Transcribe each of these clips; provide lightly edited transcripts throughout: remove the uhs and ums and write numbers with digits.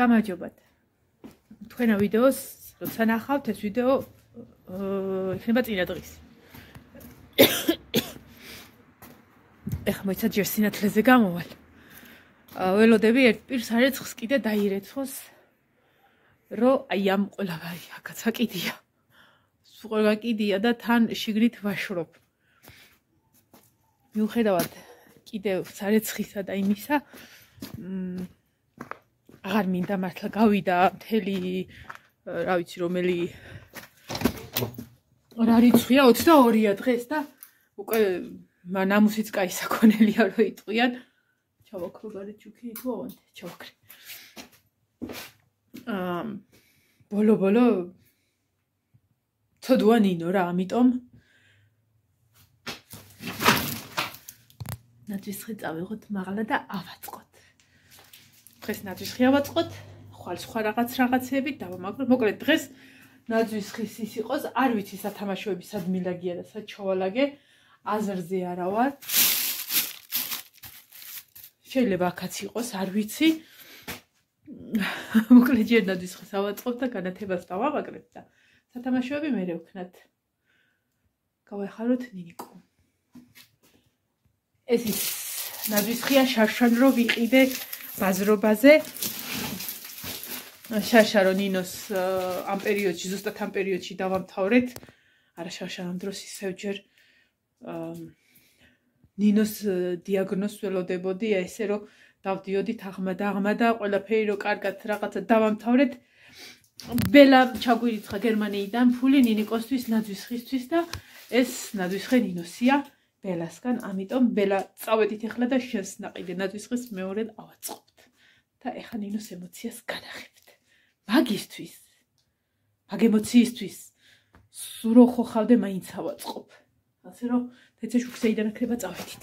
გამარჯობათ. თქვენო ვიდეოს როცა ნახავთ, ეს ვიდეო იქნება წინა დღის. ეხლა მოიცა ჯერ სინათლეზე გამოვალ. ველოდები ერთ პირს არეცხს კიდე დაირეცხოს, რომ აი ამ ყველაფერი აქაც აკიდია. სულ აკიდია და თან შიგნით ვაშრობ. მიუხედავად კიდევ სარეცხისა და იმისა, აღარ მინდა მართლა გავიდა მთელი რა ვიცი რომელი რა რიცხვია 22-ია დღეს და უკვე ნამუსიც კაი საქონელია რომ იტყვიან. ჩავაქრო გარეთ ჩუქი თუ ავანთე ჩავაქრე. ბოლო ცოდვა ნინო რა, ამიტომ ნაძვისხი წავიღოთ მაღლა და ავაწყოთ. დღეს ნაძვისხი ავაწყოთ, ხვალ სხვა რაღაცეები დავამაგროთ. მოკლედ დღეს ნაძვისხის ის იყოს, არ ვიცი სათამაშოები სად მილაგია და სად ჩავალაგე, აზრზე არა ვარ. შეიძლება აქაც იყოს, არ ვიცი. მოკლედ ჯერ ნაძვისხის ავაწყოთ და განათებას დავამაგრეთ და სათამაშოები მერე ვქნათ. გავეხაროთ ნინიკო. ეს ის ნაძვისხია შარშან რო ვიყიდე ბაზრობაზე. შარშარო ნინოს ამ პერიოდში, ზუსტად ამ პერიოდში დავამთავრეთ. არა შარშან ამ დროს ისევ ჯერ ნინოს დიაგნოზს ველოდებოდი, ესე რომ დავდიოდით აღმადა, ყველაფერი რო კარგად რაღაცა დავამთავრეთ. ბელა ჩაგვირიცხა გერმანიიდან ფული ნინიკოსთვის, ნაძვისხისთვის და ეს ნაძვისხე ნინოსია ბელასგან, ამიტომ ბელა წავედით ახლა და შენს ნაყიდე ნაძვისხის მეორედ ავაწყობთ. და ეხლა ნინოს ემოციას განახებთ. მაგისთვის, მაგ ემოციისთვის სულ რო ხოხავდე მაინც ავაწყობ. ასე რომ თეცე შუქსეიდან აქნება წავედით.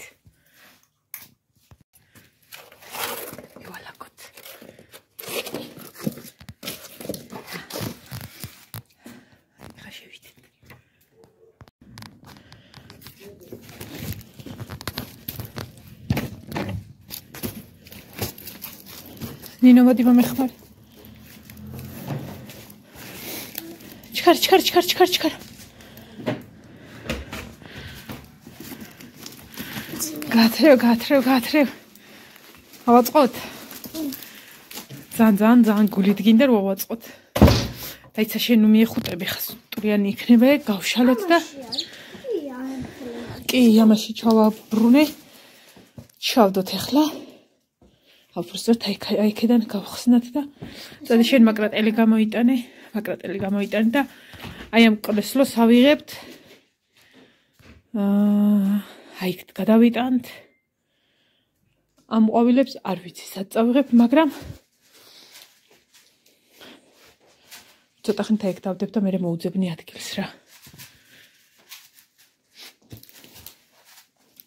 ივალაკოთ. ეხლა შევიდეთ. ნინო მოდი მომეხმარ. ჩქარ. გათრევ. ავაწყოთ. ძალიან გულით გინდა რომ ავაწყოთ. დაიცა შენ ნუ მიეხუტები ხა სტურიანი იქნება, გავშალოთ და კი, ამაში ჩავაბრუნე. ჩავდოთ ახლა. ავფროსოთ აიქიდან გავხსნათ და წადი შენ მაკრატელი გამოიტანე და აი ამ კრესლოს ავიღებთ. აი იქ გადავიტანთ. ამ ყვავილებს არ ვიცი სად წავიღებ, მაგრამ ცოტა ხნით აი იქ დავდებ და მე მოუძებნი ადგილს რა.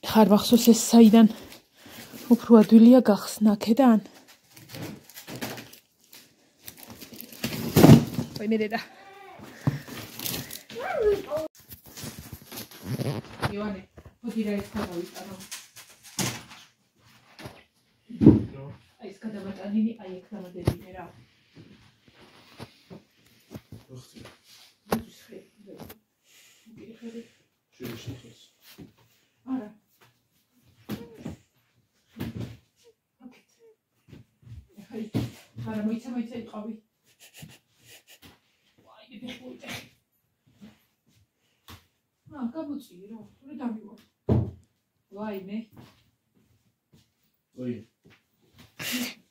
ხარ მახსოვს ეს საიდან უფრო ადვილია გახსნა აქედან. ვაიმე დედა. ივანე, მოდი რა ეს გადავიტანო. აი ეს გადავატანინი, აი ეგ დამადებინე რა. არა. არა, მოიცა იყავი. ვაი, მეხუთე. გამოწიე რა, თორე დამივარ. ვაიმე. ოი.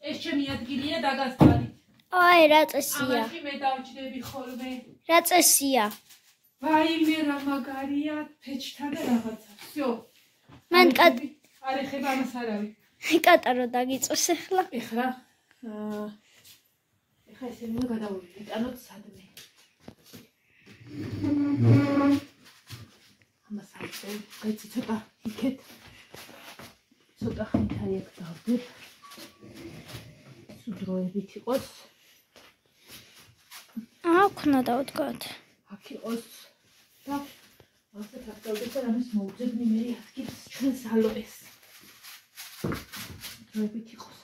ეს ჩემი ადგილია დაგასწარი. აი, რა წესია. ამაში მე დავჭდები ხოლმე. რა წესია. ვაიმე რა მაგარია, ფეჩთან და რაღაცა. всё. მან არ ეხება ამას არავი. კატარო დაგიწოს ახლა. ეხლა ესე უნდა გადავიტანოთ სადმე. ამას აიწევ, გაიცი ცოტა იქეთ. ცოტა ხნით აი აქ დავდებ. სუდროებით იყოს. ქნა დავდგათ. აქ იყოს და ასე თავდავდებ და ამას მოუძებნი მე ადგილს ჩვენს ალოეს. სუდროებით იყოს.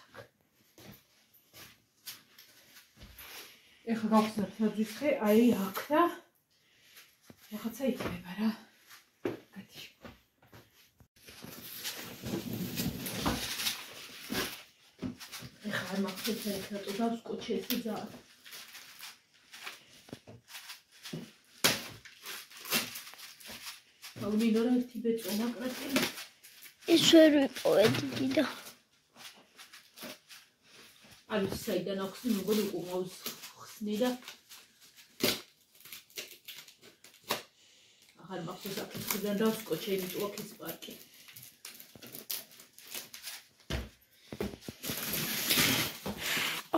ეხლა გავხსნათ ნაძვისხე, აი აქ და რაღაცა იქნება რა. გათიშ. ეხლა არ მახსოვს რატო დავს კოჩი ესე ძალიან. მინორა ერთი ბეწო მაკრატელი. ის ვერ ვიპოვე დიდი და. არის საიდან აქვს მოგონი უკუმავს ხსნი და აღარ მახსოვს აქედან დავს კოჩი იმიტომ აქის პარკი.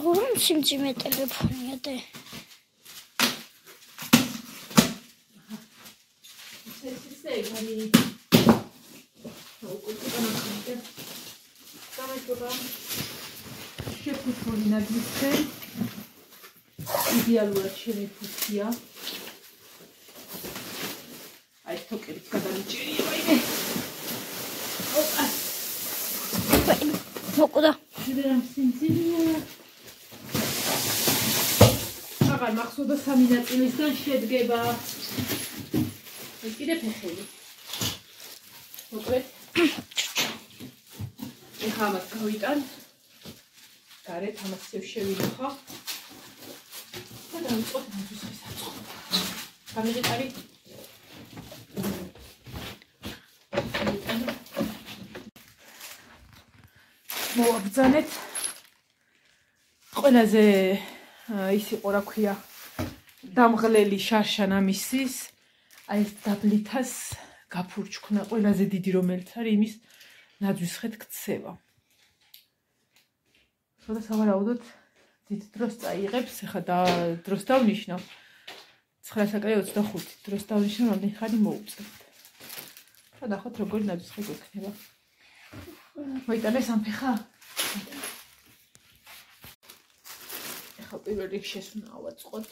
აღარ სიმძიმე ტელეფონია და Pani შეფუთული ნაძვისხე იდეალურად შემიფუთია. აი თოკერიც გადამიჭერია ვაიმე. ოპა. მოკვდა. შედერამ სიმძიმეა. აღარ მახსოვდა სამი ნაწილისგან შედგება. კიდე ფეხები. მოკლედ. ეხლა ამას გავიტან. გარეთ ამას შევინახო. და დავიწყოთ ნაძვისხეს აწყობა. გამიგიტარი. მოვაბრძანეთ. ყველაზე ის იყო რა ქვია დამღლელი შარშან ამისის. აი ეს დაბლითას გაფურჩქნა ყველაზე დიდი რომელიც არის იმის ნაძვისხეთ ქცევა. ხოდა სავარაუდოდ დიდ დროს წაიღებს, ახლა დროს დავნიშნავ 9:25 დროს დავნიშნავ, რამდენი ხანი მოუწევთ. და ნახოთ როგორი ნაძვისხე გვექნება. მოიტანე სამფეხა. ახლა პირველ რიგში ეს უნდა ავაწყოთ.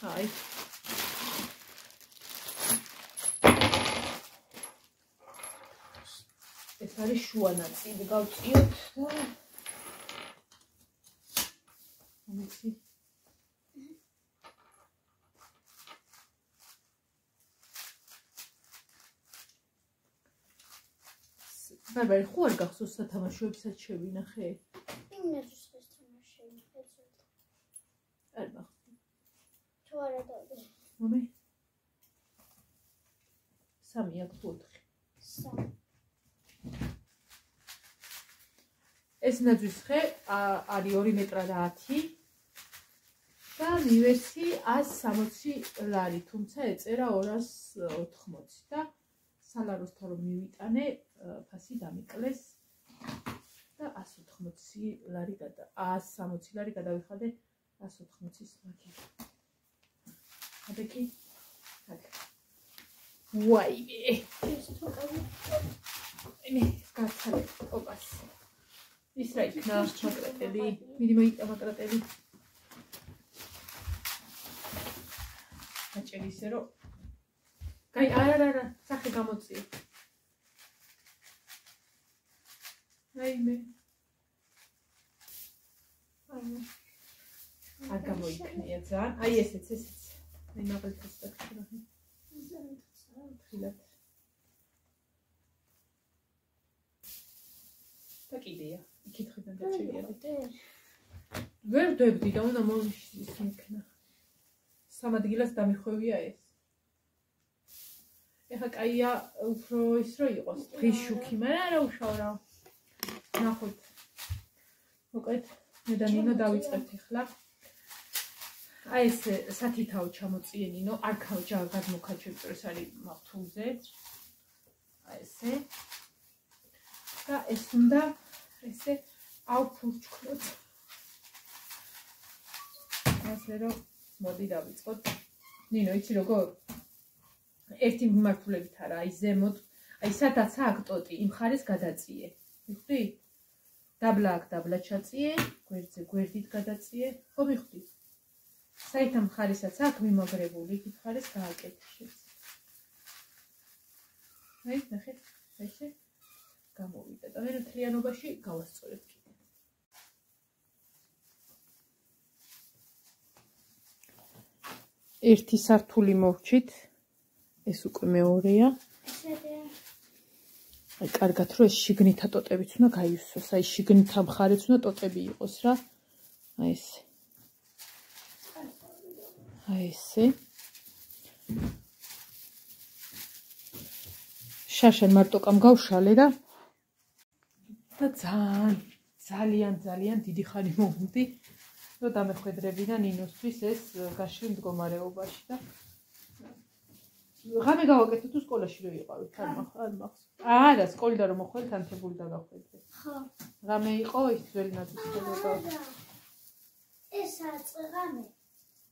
აი ეს არის შუა ნაწილი გავწიოთ და ამისი ბაბა ხო არ გახსოვს სათამაშოებსაც შევინახე? იმ ნაძვისხეს თამაშები ეცოთ. არ მახსოვს. თუ არა დავდე. მომე 3 აქვს 4. 3. ეს ნაძვისხე არის 2 მეტრა და 10 და მივერსი 160 ლარი, თუმცა ეწერა 280 და სალაროსთან რომ მივიტანე, ფასი დამიკლეს და 180 ლარი 160 ლარი გადავიხადე 180-ის მაგია. აბეკი. აქ. ვაიმე. ეს თოკები. მე გაცალე ოპას. ის რა იქნა მაკრატელი, მიდი მოიტა მაკრატელი. აჭერი ისე რომ კაი არა, სახე გამოწიე. აიმე. არ გამოიქნია ძალიან. აი ესეც. აი მაგალითად დაგჭირა. ხილად. და კიდეა. იქითხიდან გაჩერიადე. ვერ ვდებდი და უნდა მომიქნა. სამ ადგილას დამიხვევია ეს. ეხა კაია უფრო ის რო იყოს, დღის შუქი, მაგრამ არა უშავ რა. ნახოთ. მოკლედ მე და ნინო დავიწყებთ ახლა. აი ეს სათითაო ჩამოწიე ნინო, არ გადმოქაჩებ ეს არის მახთულზე. აი ესე. და ეს უნდა ესე ავფურჩქნოთ. ასე რომ მოდი დავიწყოთ. ნინო, იცი როგორ? ერთი მიმართულებით არა, აი ზემოთ, აი სადაც აქ ტოტი, იმ ხარეს გადაწიე. მიხვდი? დაბლა აქ დაბლა ჩაწიე, გვერდზე გვერდით გადაწიე. ხო მიხვდი? საერთო მხარესაც აქ მიმაგრებული, იქ მხარეს გააკეთე. აი, ნახეთ, ესე გამოვიდა და მე მთლიანობაში გავასწორებ კიდე. ერთი სართული მოვჩით. ეს უკვე მეორეა. აი, კარგად რომ ეს შიგნითა ტოტებიც უნდა გაივსოს. აი, შიგნითა მხარეც უნდა ტოტები იყოს რა. აი ესე. აი ესე. შაშან მარტო გამგავშალე და ძალიან დიდი ხანი მოვუდი, რომ დამეხვედრებინა ნინოსთვის ეს გაშლილ მდგომარეობაში და ღამე გავაკეთე თუ სკოლაში რო იყავით, არ მახსოვს. არა, სკოლიდან რომ მოხვედრით, ანთებული დავახვედრე. ხო. ღამე იყო ის ძველი ნაძვისხელება. ეს აწღამე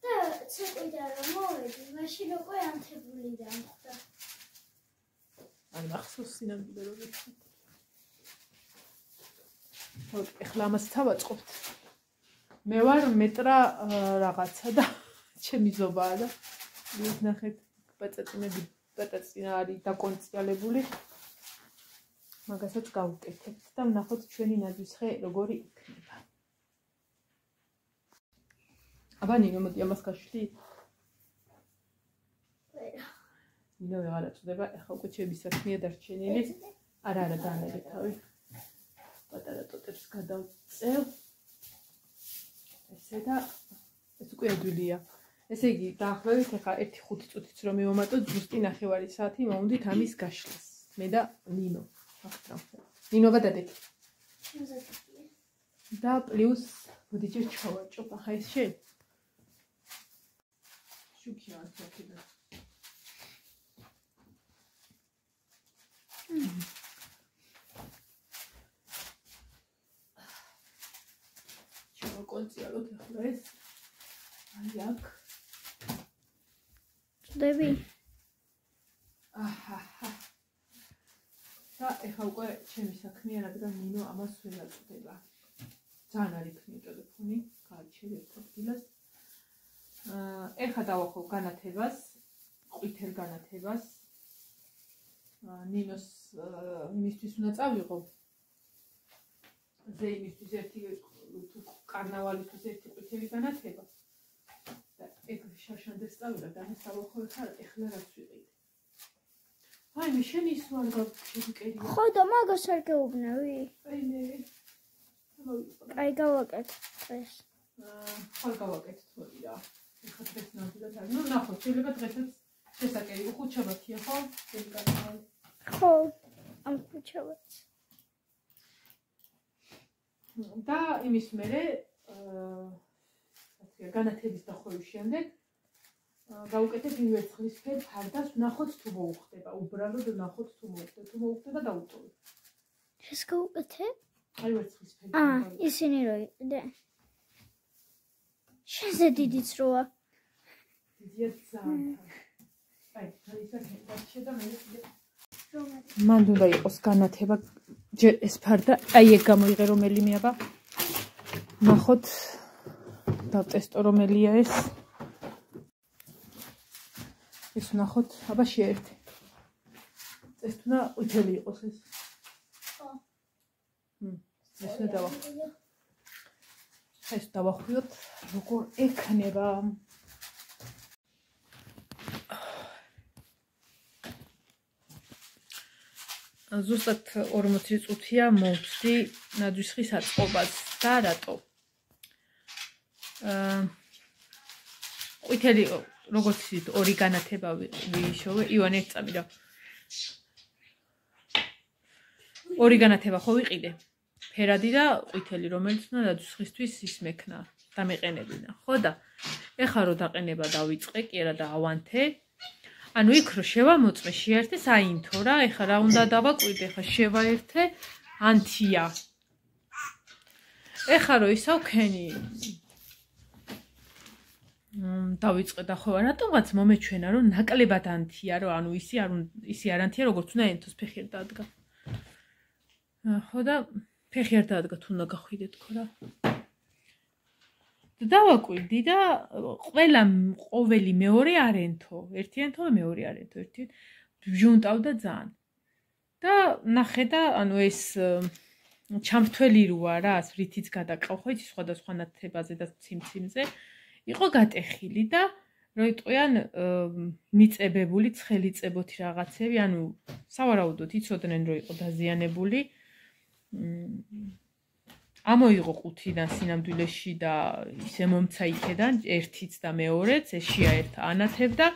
და ცეკვიდან რომ მოვედი, მაშინ უკვე ანთებული დამხვდა. არ მახსოვს სინამდვილე რომ ვიცი. ეხლა ამას თავაწყობთ. მე ვარ მეტრა რაღაცა და ჩემი ზობაა და ნახეთ პეტეცინა არის დაკონციალებული. მაგასაც გავუკეთებთ და ვნახოთ ჩვენი ნაძვისხე როგორი იქნება. აბა ნინო მოდი ამას გაშლი. ნინო ვეღარ აწვდება, ეხლა უკვე ჩემი საქმეა დარჩენილი. არა დაანერე თავი. პატარა ტოტებს გადავწევ. ესე და ეს უკვე ადვილია. ესე იგი, დაახლოებით ეხლა 1-5 წუთიც რომ მივამატოთ, ზუსტი 9 საათი მოვუნდით ამის გაშლას. მე და ნინო. ნინოვა დადეთ. და პლუს ბუდიჯერ ჩავაჭო. ახლა ეს შენ. შუქია აქედა. ჩავაკონციალოთ ახლა ეს. აი აქ. წდები? აჰა. და ეხლა უკვე ჩემი საქმეა, რადგან ნინო ამას ვერ აწვდება. ძალიან არ იქნია ტელეფონი, გააჩერე ერთობდილას. ეხლა დავახო განათებას, ყვითელ განათებას. ნინოს იმისთვის უნდა წავიღო. ზეიმისთვის ერთი კარნავალისთვის ერთი ყვითელი განათება. და ეგ შაშანდეს წავიღე და ამას დავახო ეხლა რაც ვიყიდე. აი მე შენ ის ვარ გავკეთე. ხო და მაგას არ გეუბნები? აი მე. აი გავაკეთე ეს. ხარ გავაკეთე თორე რა. ეხლა დღეს ნამდვილად არ. ნუ ნახოთ, შეიძლება დღესაც შესაკერი უხუჩაბათია ხო? ხო, ამ ხუჩაბათს. და იმის მერე განათების დახვევის შემდეგ გავუკეთებ იმ ვერცხლისფერ ფარდას, ვნახოთ თუ მოუხდება. უბრალოდ ვნახოთ თუ მოუხდება. თუ მოუხდება დავუტოვებ. ეს გავუკეთე? აი ვერცხლისფერ. ისინი რო იყიდე. შენზე დიდიც როა. დიდია ძალიან. აი, ისე და მე რომელი? მან უნდა იყოს განათება ეს ფარდა. აი ეგ გამოიღე რომელიმე აბა. ვნახოთ დავტესტო რომელია ეს. ეს ვნახოთ, აბა შეერთე. ეს უნდა ყვითელი იყოს ეს. ხო. ეს უნდა დავახვიო. ეს დავახვიოთ, როგორ ექნება. ზუსტად 40 წუთია მოვწდი ნაძვისხის აწყობას და რატო? ყვითელი როგორც ისეთ ორი განათება ვიშოვე, ივან ერთ წამიდა. ორი განათება ხო ვიყიდე? ფერადი და ყვითელი, რომელიც უნდა ნაძვისხისთვის ის მექნა, დამეყენებინა, ხო და ეხლა რო დაყენება დავიწყე, კი არა და ავანთე. ანუ იქ რო შევამოწმე, შეერთე საინთო რა, ეხლა რა უნდა დავაკვირდე, ეხლა შევაერთე ანთია. ეხლა რო ისავქენი დავიწყე და ხო რატომაც მომეჩვენა რომ ნაკლებად ანთია რომ ანუ ისი არ ანთია როგორც უნდა ენთოს ფეხი არ დადგა. ხო და ფეხი არ დადგა თუ უნდა გახვიდე თქო რა. დავაკვირდი და ყოველი მეორე არენთო, ერთი ანთო და მეორე არენთო, ერთი ვჟუნტავდა ძალიან. და ნახე და ანუ ეს ჩამრთველი როა რა, რითიც გადაყავ ხო იცი სხვადასხვა ნათებაზე და ციმციმზე. იყო გატეხილი და რომ იტყვიან მიწებებული, ცხელიწებოთი რაღაცები, ანუ სავარაუდოდ იცოდნენ რომ იყო დაზიანებული. ამოიღო ყუთიდან სინამდვილეში და ისე მომცა იქედან ერთიც და მეორეც, ეს შეაერთა ანათებდა,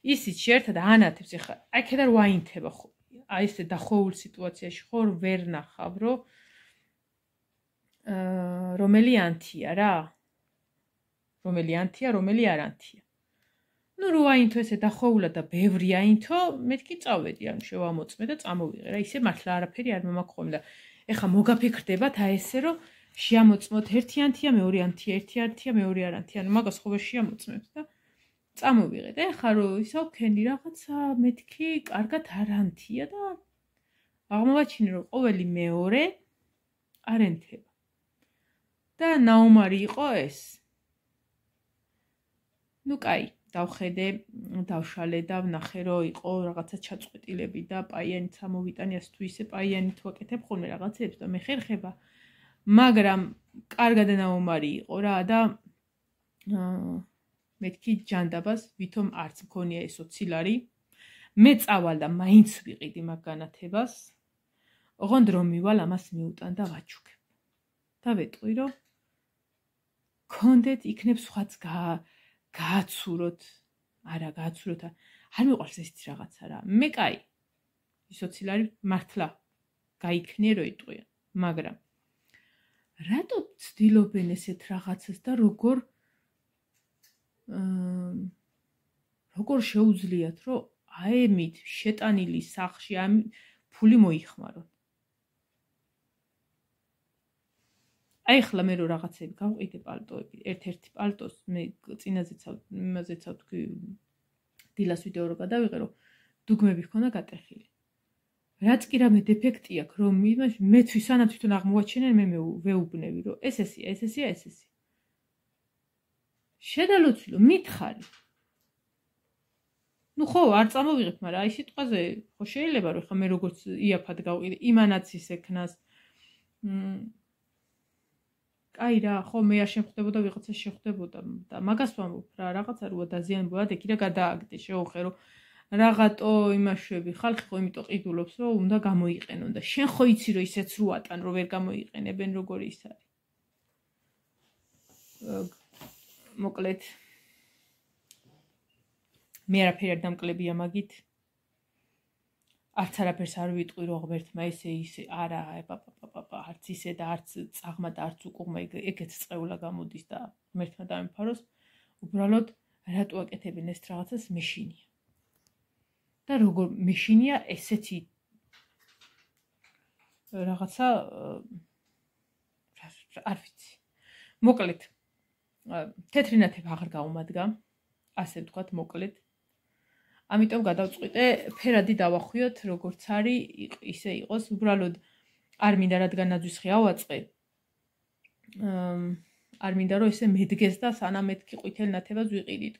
ისიც შეერთა და ანათებს. ეხლა აქედან ვაინთება ხო? აი ესე დახოვულ სიტუაციაში ხო ვერ ნახავ, რომ რომელი ანთია რა? რომელი ანთია, რომელი არ ანთია. ნუ რო აინთო ესე დახოვულა და ბევრი აინთო, მეთქი წავედი, ანუ შევამოწმე და წამოვიღე რა. ისე მართლა არაფერი არ მომაქხომ და ეხლა მოგაფიქრდებათ აი ესე რომ შეამოწმოთ ერთი ანთია, მეორე ანთია, ერთი ანთია, მეორე არ ანთია, ანუ მაგას ხო ვერ შეამოწმებთ და წამოვიღე და ეხლა რო ისა ვქენი რაღაცა მეთქი კარგად არ ანთია და აღმოვაჩინე რომ ყოველი მეორე არ ენთება. და ნაუმარი იყო ეს. ნუ კაი, დავხედე, დავშალე და ვნახე რომ იყო რაღაცა ჩაწყვეტილები და პაიანიც ამოვიტანი, ასე თუ ისე პაიანით ვაკეთებ ხოლმე რაღაცებს და მე ხერხება. მაგრამ კარგად ნაუმარი იყო რა და მეთქი ჯანდაბას ვითომ არც მქონია ეს 20 ლარი. მე წავალ და მაინც ვიყიდი მაგ განათებას. ოღონდ რომ მივალ ამას მიუტან და ვაჩუქებ. და ვეტყვი რომ გქონდეთ იქნებ სხვაც გააცუროთ. არა, გააცუროთ. არ მიყვარს ესეთი რაღაცა რა. მე კაი. ის 20 ლარი მართლა გაიქნიე რომ იტყვიან. მაგრამ რატო ცდილობენ ესეთ რაღაცას და როგორ შეუძლიათ რომ აემით შეტანილი სახში ამ ფული მოიხმაროთ. აი ხლა მე რო რაღაცები გავყიდე პალტოები, ერთ-ერთი პალტოს მე წინაზეცავ, იმაზეცავ თქვი დილას ვიდეო რო გადავიღე რომ დუგმები ჰქონდა გატეხილი. რაც კი რამე დეფექტი აქვს რომ მე სანამ თვითონ აღმოვაჩენენ მე ვეუბნები რომ ეს ესია, ეს ესია, ეს ესია. შედალოცილო, მითხარი. ნუ ხო, არ წამოვიღებ, მაგრამ აი სიტყვაზე ხო შეიძლება რომ ხა მე როგორც იაფად გავყიდე იმანაც ის ექნას. კაი რა, ხო მე არ შემხვდებოდა ვიღაცა შეხვდებოდა და მაგას ვამბობ რა, რაღაცა როა დაზიანებულა ეკი და გადააგდე, შეუხე რომ რაღაცო იმაშვები, ხალხი ხო იმიტომ ყიდულობს რომ უნდა გამოიყენონ და შენ ხო იცი რომ ისეც რო ატან რომ ვერ გამოიყენებენ როგორი ის არის. მოკლედ მე არაფერი არ დამკლებია მაგით. არც არაფერს არ ვიტყვი რომ ღმერთმა ესე ისე არა არც ისე და არც წაღმა და არც უკუღმა ეგეც წეულა გამოდის და ღმერთმა დამიფაროს. უბრალოდ რატო აკეთებენ ეს რაღაცას მეშინია. და როგორ მეშინია ესეთი რაღაცა არ ვიცი. მოკლედ თეთრი ნათება აღარ გაუმადგა, ასე ვთქვათ, მოკლედ. ამიტომ გადავწყვიტე ფერადი დავახვიოთ, როგორც არის, ისე იყოს, უბრალოდ არ მინდა რადგან ნაძვისხი ავაწყე. არ მინდა რომ ესე მედგეს და სანამ მეთქი ყვითელ ნათებას ვიყიდით.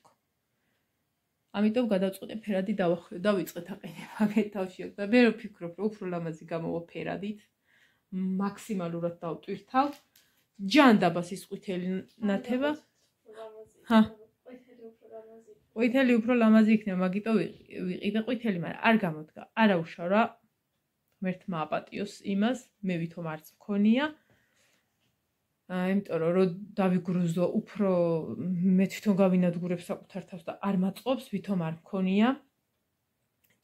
ამიტომ გადავწყვიტე ფერადი დავახვიოთ და ვიწყეთ აყენება გეთავში და მე ვფიქრობ რომ უფრო ლამაზი გამოვა ფერადით. მაქსიმალურად დავტვირთავ. ჯანდაბას ის ყვითელი ნათება. ჰა. ყვითელი უფრო ლამაზი იქნება, მაგიტო ვიყიდე ყვითელი, მაგრამ არ გამოდგა. არა უშავ რა. ღმერთმა აპატიოს იმას, მე ვითომ არც მქონია. იმიტომ რომ დავიგრუზო უფრო მე თვითონ გავინადგურებ საკუთარ თავს და არ მაწყობს, ვითომ არ მქონია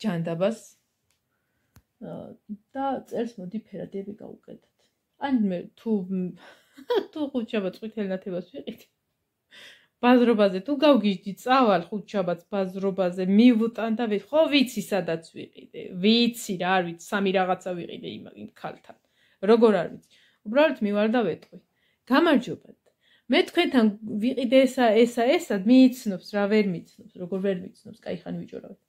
ჯანდაბას და წერს მოდი ფერადები გავუკეთოთ. ან მე თუ ხუთშაბათს ყვითელ ნათებას ვიყიდე. ბაზრობაზე თუ გავგიჟდი წავალ ხუთშაბათს ბაზრობაზე მივუტან და ხო ვიცი სადაც ვიყიდე. ვიცი რა, არ ვიცი, სამი რაღაცა ვიყიდე იმ ქალთან. როგორ არ ვიცი. უბრალოდ მივალ და ვეტყვი. გამარჯობათ. მე თქვენთან ვიყიდე ესა, მიიცნობს რა ვერ მიცნობს, როგორ ვერ მიცნობს, кайხანი ვიჭორავთ.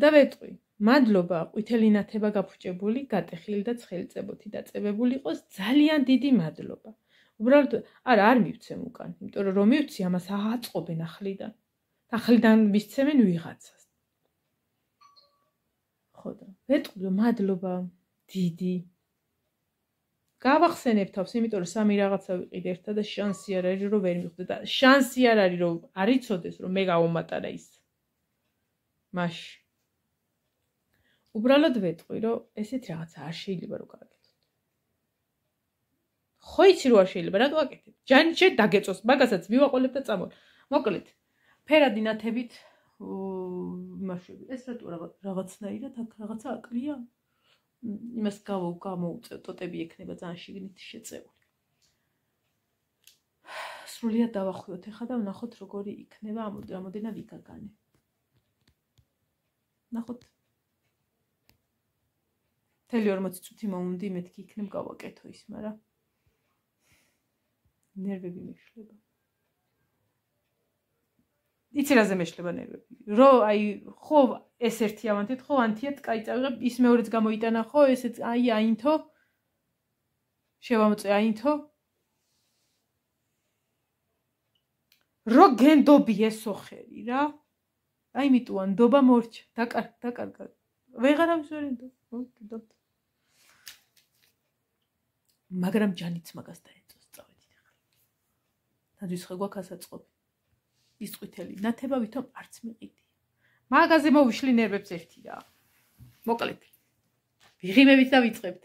და ვეტყვი, მადლობა, ყვითელი ნათება გაფუჭებული, გატეხილი და ცხელიწებოთი დაწებებული იყოს, ძალიან დიდი მადლობა. უბრალოდ არ მივცემ უკან, იმიტომ რომ მივცი ამას აწყობენ ახლიდან. ახლიდან მისცემენ ვიღაცას. ხო და ვეტყვი, მადლობა დიდი. გავახსენებ თავს, იმიტომ რომ სამი რაღაცა ვიყიდე ერთად და შანსი არ არის რომ ვერ მიხვდე და შანსი არ არის რომ არ იცოდეს რომ მე გავუმატარა ის. მაშინ უბრალოდ ვეტყვი რომ ესეთ რაღაცა არ შეიძლება რომ გააკეთოთ. ხო იცი რომ არ შეიძლება, რატო აკეთებ? ჯანჯე დაგეწოს, მაგასაც მივაყოლებ და წამოვალ. მოკლედ, ფერადი ნათებით იმაშვები. ეს რატო რაღაცნაირად აქ რაღაცა აკლია? იმას გამოვუწევ, ტოტები ექნება ძალიან შიგნით შეწეული. სრულიად დავახვიოთ ეხლა და ვნახოთ როგორი იქნება რამოდენად იგაგანე. ნახოთ. მთელი 40 წუთი მომუნდი, მეთქი იქნებ გავაკეთო ის, მაგრამ ნერვები მეშლება. იცი რაზე მეშლება ნერვები? რო აი ხო ეს ერთი ავანთით, ხო ანთიად კაი წავიღებ, ის მეორეც გამოიტანა, ხო ესეც აი აინთო. შევამოწე აინთო. რო გენდობი ესო ხერი რა. აი მიტუა ნდობა მორჩა, დაკარგა. ვეღარავის ვერ ენდო. მოკიდოთ. მაგრამ ჯანიც მაგას დაეწოს, წავედით ახლა. ნაძვის ხე გვაქვს ასაწყობი. ის ყვითელი ნათება ვითომ არც მიყიდია. მაგაზე მოვიშლი ნერვებს ერთი რა. მოკლედ. ვიღიმებით და ვიწყებთ.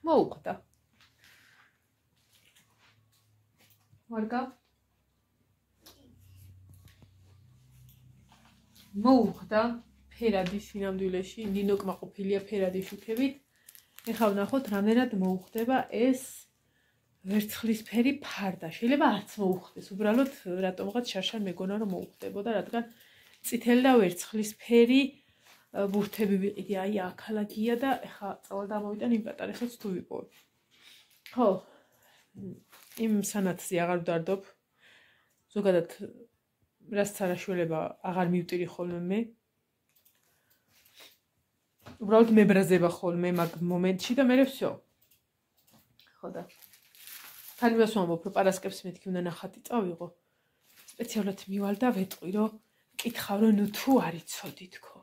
მოუხდა. ვარგა. მოუხდა ფერადი სინამდვილეში, ნინო კმაყოფილია ფერადი შუქებით. ეხლა ვნახოთ რამდენად მოუხდება ეს ვერცხლისფერი ფარდა. შეიძლება არც მოუხდეს, უბრალოდ რატომღაც შარშან მეგონა რომ მოუხდებოდა, რადგან წითელი და ვერცხლისფერი ბურთები ვიყიდე, აი აქალაგია და ეხლა წავალ დამოვიტან იმ პატარეხაც თუ ვიპოვებ. ხო, იმ სანათზე აღარ ვდარდობ. ზოგადად რაც არაშველება აღარ მივტირი ხოლმე მე. უბრალოდ მებრაზება ხოლმე მაგ მომენტში და მე всё. ხო და თან იმას ვამბობ, რომ პარასკევს მეთქი უნდა ნახატი წავიღო. სპეციალურად მივალ და ვეტყვი, რომ მკითხავ, რომ ნუ თუ არ იცოდი თქო.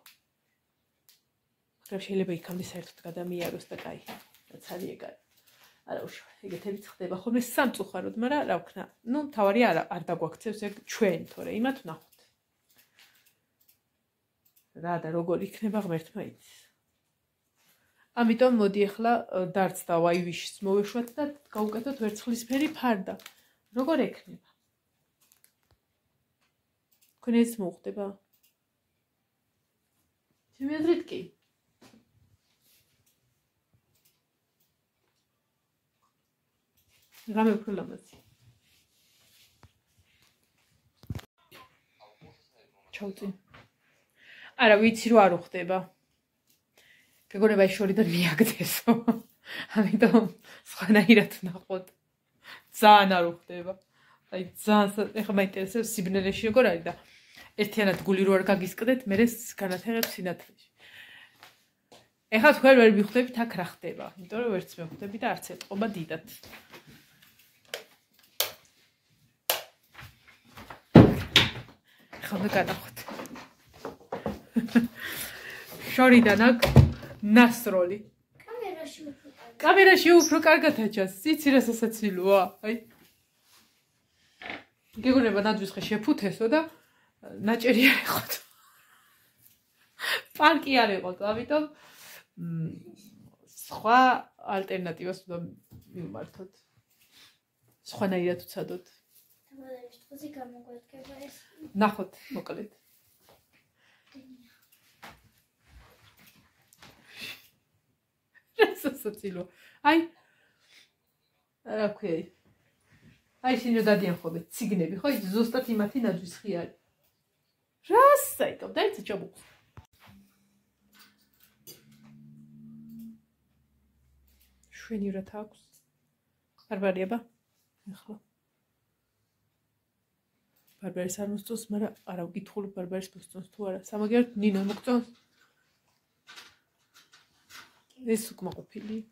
მაგრამ შეიძლება იქამდე საერთოდ გადამიაროს და კაი, რაც არის ეგარი. არა უშავ, ეგეთებიც ხდება ხოლმე სამწუხაროდ, მაგრამ რა ვქნა, ნუ თავარი არ დაგვაქცევს ეგ ჩვენ, თორე იმათ ვნახოთ. რა და როგორ იქნება ღმერთმა იცის. ამიტომ მოდი ახლა დარც და ვაივიშს მოვეშვათ და გავუკეთოთ ვერცხლისფერი ფარდა. როგორ ექნება? თქვენ ეს მოუხდება? ჩემი აზრით კი. რამე უფრო ლამაზი. ჩავწინ. არა ვიცი რომ არ უხდება. გეგონება ის შორიდან მიაგდესო. ამიტომ სხვანაირად ვნახოთ. ძალიან არ უხდება. აი ძალიან ეხლა მაინტერესებს სიბნელეში როგორ არის და ერთიანად გული რო არ გაგისკდეთ, მე განათեղებს სინათლეში. ეხლა თქვენ ვერ მიხვდებით აქ რა ხდება, იმიტომ რომ ვერც მე ხვდები და არც ეთყობა დიდად. ეხლა უნდა გადავხოთ. შორიდან აქ ნასროლი. კამერაში უფრო კარგად აჩას. იცი რა სასაცილოა? აი. გეგონება ნაძვის ხე შეფუთესო და ნაჭერი არ იყოთ. პარკი არ იყოთ, ამიტომ სხვა ალტერნატივას უნდა მივმართოთ. სხვანაირად ვცადოთ. ნახოთ, მოკლედ. სასაცილო. აი რა ქვია? აი შენ დადიან ხოლმე ციგნები, ხო? ის ზუსტად იმათი ნაძვის ხი არის. რა საიტო, დაიცა ჩაბუხ. შვენივრად აქვს. ბარბარიება? ახლა. ბარბარის არ მოსწონს, მაგრამ არა ვკითხულობ ბარბარის მოსწონს თუ არა. სამაგიეროდ ნინო მოგწონს? ეს უკმაყოფილი.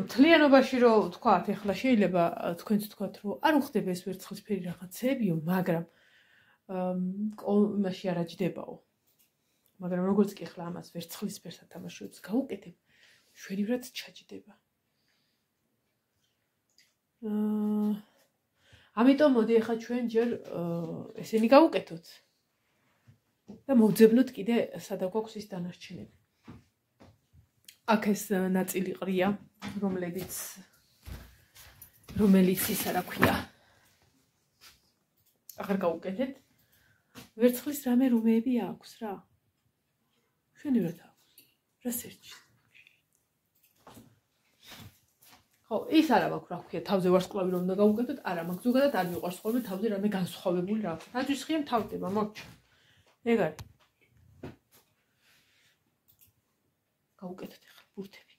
მთლიანობაში რო ვთქვათ, ეხლა შეიძლება თქვენც ვთქვათ, რომ არ უხდება ეს ვერცხლისფერი რაღაცებიო, მაგრამ იმაში არ აჯდებაო. მაგრამ როგორც კი ახლა ამას ვერცხლისფერ სათამაშოებს გავუკეთებ, შვენივრად ჩაჯდება. ამიტომ მოდი ახლა ჩვენ ჯერ ესენი გავუკეთოთ. და მოვძებნოთ კიდე სადა გვაქვს ის დანარჩენები. აქ ეს ნაწილი ყრია, რომელიც ისა რა ქვია. აღარ გავუკეთეთ. ვერცხლის რამე რომეები აქვს რა. შვენივრად აქვს. რა სერჩი. ხო, ის არა მაქვს რა ქვია, თავზე ვარსკვლავი რომ უნდა გავუკეთოთ, არა მაქვს ზოგადად არ მიყვარს ხოლმე თავზე რამე განსხვავებული რა. რათვის ხია მთავრდება, მორჩა. ეგ არის. გავუკეთოთ ახლა ბურთები.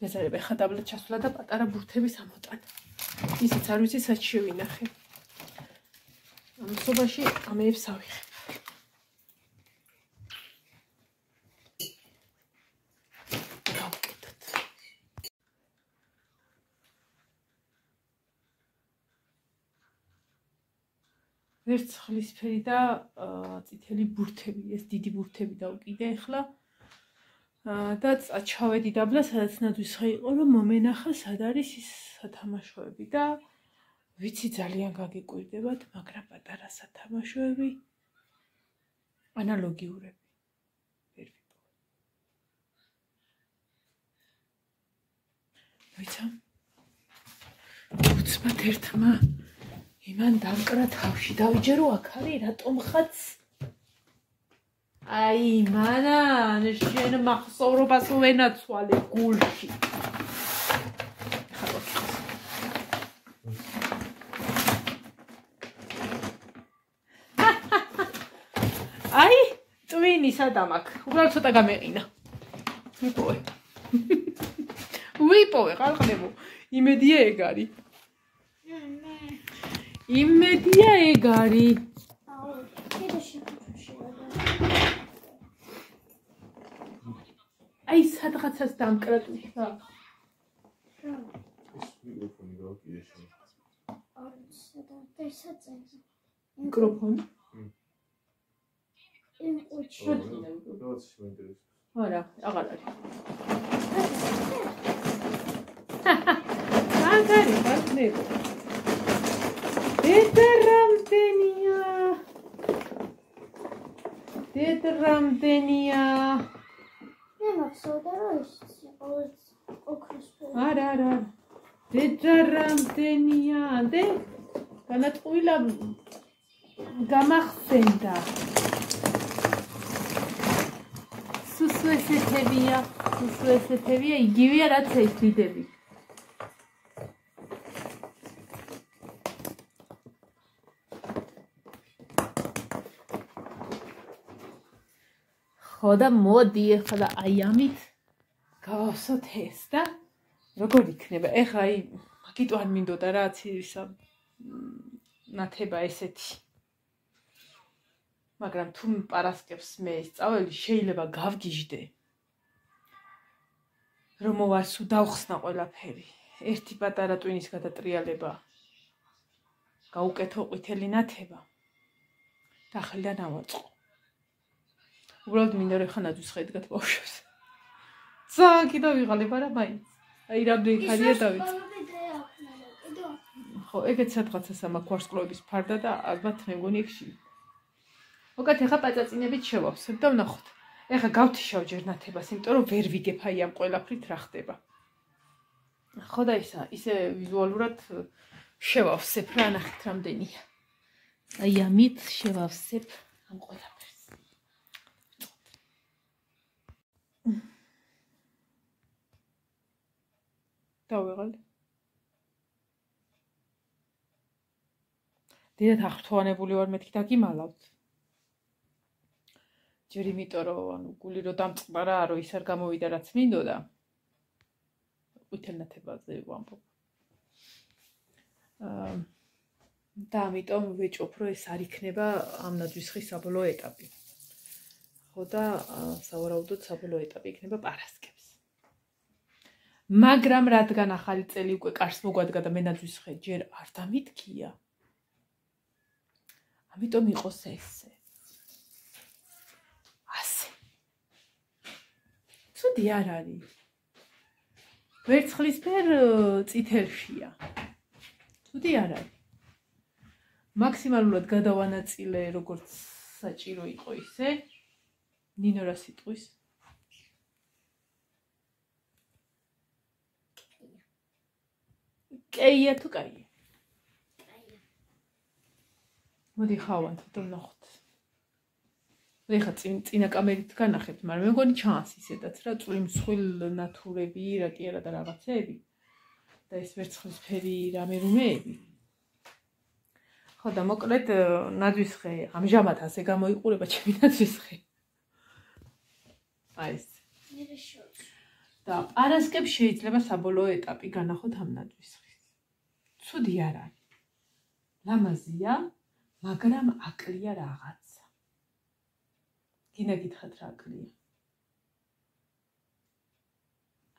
მეზარება ხა დაბლა ჩასვლა და პატარა ბურთების ამოტანა. ისიც არ ვიცი სად შევინახე. ამ სობაში ამეებს ავიღებ. გავუკეთოთ. ვერცხლისფერი და წითელი ბურთები, ეს დიდი ბურთები დავკიდე ახლა. და წაჩავედი დაბლა, სადაც ნადვისხა იყო, რომ მომენახა სად არის ის სათამაშოები და ვიცი ძალიან გაგიკვირდებათ, მაგრამ პატარა სათამაშოები ანალოგიურები. ვერ ვიპოვე. ვიცა? უცბად ერთმა იმან დამკრა თავში, დავიჯერო აქ არის რატომღაც აი, მანან, შენ მახსოვრობას ვენაცვალე გულში. აი, ტვინი სადამ აქ. უბრალოდ ცოტა გამეყინა. ვიპოვე. ვიპოვე, ხალხნებო. იმედია ეგ არის. იმედია ეგ არის. აი, სადღაცას დამკრა ტვიშა. მიკროფონი? არა, აღარ არის. აქ არის, ხალხნებო. დედრამდენია. მე მახსოვდა რომ ის ოქროსფერი. არა. დედრამდენია. და განატყვილა გამახსენდა. სუსუ ესეთებია, იგივეა რაც ეს დიდები. ხო და მოდი ახლა აი ამით გავავსოთ ეს და როგორ იქნება? ეხლა აი მაგიტო არ მინდოდა რაც ისა ნათება ესეთი. მაგრამ თუ პარასკევს მე სწავლები შეიძლება გავგიჟდე. რომ მოვარსუ დავხსნა ყველაფერი. ერთი პატარა ტვინის გადატრიალება. გაუკეთო ყვითელი ნათება. და ხელიდან ავაწყო. უბრალოდ მინდა რომ ხა ნაძვის ხედგათ ბავშვებს. ძალიან კიდევ ვიღალებ არა მაინც. აი რამდენი ხარია დავიწყე. ხო, ეგეც სადღაცას ამ ვარსკვლავების ფარდა და ალბათ მე მგონი ეგში. მოკეთ ახლა პაწაწინებით შევავსებ და ვნახოთ. ეხლა გავთიშავ ჯერ ნათებას, იმიტომ რომ ვერ ვიგებ აი ამ ყველაფრით რა ხდება. ხო და ისე ვიზუალურად შევავსებ რა, ნახეთ რამდენია. აი ამით შევავსებ ამ ყველაფერს. დავიღალე. დიდად აღრთვანებული ვარ მეთქი დაგიმალავთ. ჯერ იმიტომ რომ ანუ გული რო დამწყდა რა, რომ ის არ გამოვიდა რაც მინდოდა. ვითელნათებაზე ვამბობ. და ამიტომ ვეჭოფ რომ ეს არ იქნება ამ ნაძვისხის საბოლოო ეტაპი. ხო და სავარაუდოდ საბოლოო ეტაპი იქნება პარასკევს. მაგრამ რადგან ახალი წელი უკვე კარს მოგვადგა და მე ნაძვისხე ჯერ არ დამითქია, ამიტომ იყოს ესე. ასე. ცუდი არ არის. ვერცხლისფერ წითელშია. ცუდი არ არის. მაქსიმალურად გადავანაწილე როგორც საჭირო იყო ისე. ნინო რა სიტყვის? კეია თუ კაია? მოდი ხავან თვითონ ნახოთ. ეხლა წინა კამერით განახებთ, მაგრამ მე მგონი ჩანს ისედაც რა წვიმსხვილ ნათურები, რა კი არა და რაღაცეები და ეს ვერცხლისფერი რამე რუმეები. ხო და მოკლედ ნაძვისხე ამჟამად ასე გამოიყურება ჩემი ნაძვისხე. აი ეს. და პარასკევს შეიძლება საბოლოო ეტაპი განახოთ ამ ნაძვისხის. ცუდი არ არის. ლამაზია, მაგრამ აკლია რაღაცა. გინდა გითხრათ რა აკლია.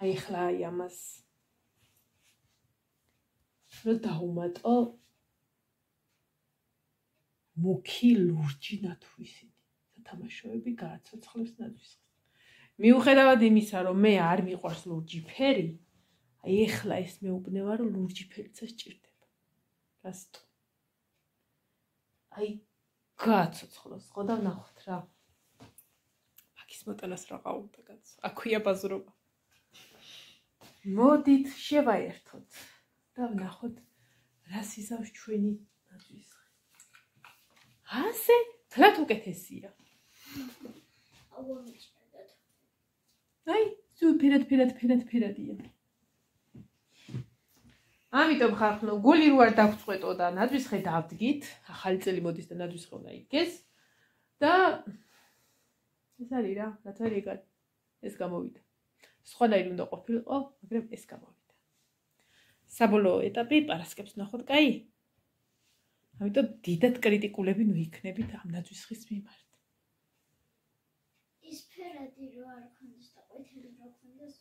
აი ხლა აი ამას რო დაუმატო მუქი ლურჯი ნათვისით. სათამაშოები გააცოცხლებს ნაძვისხეს. მიუხედავად იმისა, რომ მე არ მიყვარს ლურჯი ფერი, აი ეხლა ეს მეუბნება, რომ ლურჯი ფერიც სჭირდება. გასტო. აი გააცოცხლოს, ხო და ვნახოთ რა. მაგის მოტანას რა ყავდა კაც. აქვია ბაზრობა. მოდით შევაერთოთ და ვნახოთ რა სიზავს ჩვენი ნაძვისხე. ასე, თლათ უკეთესია. აი, ფერადია. ამიტომ ხალხო, გული რო არ დაგწყვეტო და ნაძვისხე დავდგით, ახალი წელი მოდის და ნაძვისხე უნდა იდგეს და ეს არის რა, რაც არის ეგ არის. ეს გამოვიდა. სხვანაირი უნდა ყოფილიყო, მაგრამ ეს გამოვიდა. საბოლოო ეტაპი პარასკევს ნახოთ, კაი? ამიტომ დიდად კრიტიკულები ნუ იქნებით ამ ნაძვისხის მიმართ. ის ფერადი რო არ ქონდეს და ყვითელი რო ქონდეს,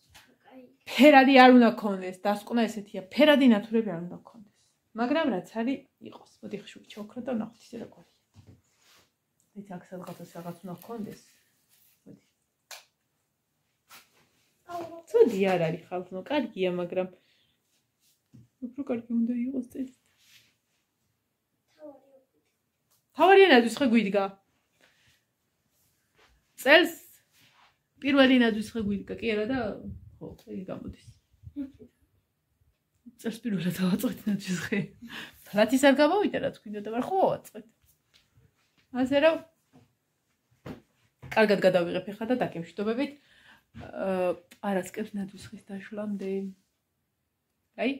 კაი. ფერადი არ უნდა ქონდეს, დასკვნა ესეთია, ფერადი ნათურები არ უნდა ქონდეს. მაგრამ რაც არის, იყოს. მოდი ხშუქი ჩავქრო და ვნახოთ ისე როგორია. იცი აქ სადღაც რაღაც უნდა ქონდეს. მოდი. ცუდი არ არის ხალხო, კარგია, მაგრამ უფრო კარგი უნდა იყოს ეს. თავარია ნაძვისხე გვიდგა. წელს პირველი ნაძვისხე გვიდგა, კი არა და ხო, იგი გამოდის. წელს პირველად დავაწყეთ ნაძვისხე. ფლათის არ გამოვიდა, რაც გვინდა და ხო ავაწყეთ. ასე რომ კარგად გადავიღებ ახლა და დაგემშვიდობებით პარასკევს ნაძვისხის დაშლამდე. აი